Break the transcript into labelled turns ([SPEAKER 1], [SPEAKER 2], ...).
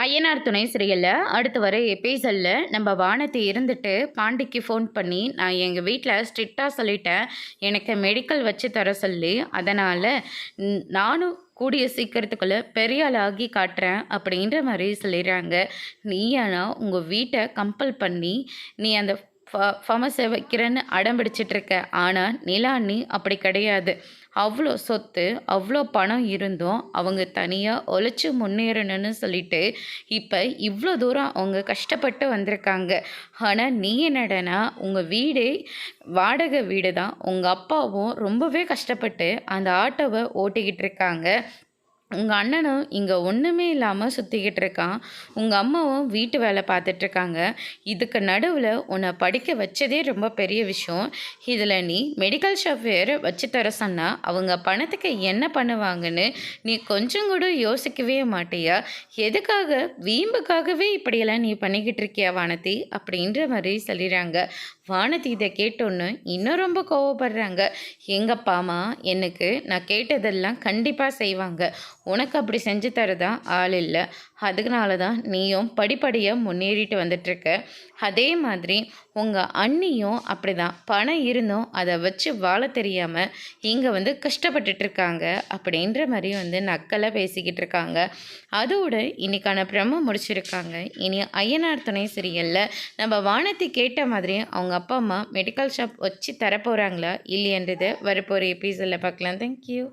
[SPEAKER 1] ஐயனார் துணை சீரியலில் அடுத்து வர எபிசோடில் நம்ம வானத்தை இருந்துட்டு பாண்டிக்கு ஃபோன் பண்ணி நான் எங்கள் வீட்டில் ஸ்ட்ரிக்டாக சொல்லிட்டேன், எனக்கு மெடிக்கல் வச்சு தர சொல்லி, அதனால் நானும் கூடிய சீக்கிரத்துக்குள்ளே பெரிய ஆளாகி காட்டுறேன் அப்படின்ற மாதிரி சொல்லிடுறாங்க. நீ ஆனால் உங்கள் வீட்டை கம்பல் பண்ணி நீ அந்த ஃபமஸை வைக்கிறேன்னு அடம் பிடிச்சிட்ருக்க. ஆனால் நிலானி அப்படி கிடையாது. அவ்வளோ சொத்து அவ்வளோ பணம் இருந்தும் அவங்க தனியாக உழைச்சி முன்னேறணும்னு சொல்லிட்டு இப்போ இவ்வளோ தூரம் அவங்க கஷ்டப்பட்டு வந்திருக்காங்க. ஆனால் நீ என்னடனா உங்கள் வீடே வாடகை வீடு தான். உங்கள் அப்பாவும் ரொம்பவே கஷ்டப்பட்டு அந்த ஆட்டோவை ஓட்டிக்கிட்டு இருக்காங்க. உங்கள் அண்ணனும் இங்கே ஒன்றுமே இல்லாமல் சுற்றிக்கிட்டு இருக்கான். உங்கள் அம்மாவும் வீட்டு வேலை பார்த்துட்ருக்காங்க. இதுக்கு நடுவில் உன்னை படிக்க வச்சதே ரொம்ப பெரிய விஷயம். இதில் நீ மெடிக்கல் ஷாப் வேறு வச்சு தர சொன்னால் அவங்க பணத்துக்கு என்ன பண்ணுவாங்கன்னு நீ கொஞ்சம் கூட யோசிக்கவே மாட்டியா? எதுக்காக வீம்புக்காகவே இப்படியெல்லாம் நீ பண்ணிக்கிட்டு இருக்கியா வானதி அப்படின்ற மாதிரி சொல்லிடுறாங்க. வானதி இதை கேட்டோன்னு இன்னும் ரொம்ப கோவப்படுறாங்க. எங்கப்பாமா எனக்கு நான் கேட்டதெல்லாம் கண்டிப்பாக செய்வாங்க. உனக்கு அப்படி செஞ்சு தரதான் ஆள் இல்லை. அதனால தான் நீயும் படிப்படியாக முன்னேறிட்டு வந்துட்டுருக்க. அதே மாதிரி உங்கள் அண்ணியும் அப்படி தான் பணம் இருந்தும் அதை வச்சு வாழ தெரியாமல் இங்கே கஷ்டப்பட்டுட்ருக்காங்க அப்படின்ற மாதிரி நக்கலை பேசிக்கிட்டு இருக்காங்க. அதோடு இன்றைக்கான ப்ரமோ முடிச்சிருக்காங்க. இனி ஐயனார் துணை சீரியலில் நம்ம வானத்தை கேட்ட மாதிரி அவங்க அப்பா அம்மா மெடிக்கல் ஷாப் வச்சு தரப்போகிறாங்களா இல்லையன்றதை வரப்போகிற எபிசோடில் பார்க்கலாம். தேங்க்யூ.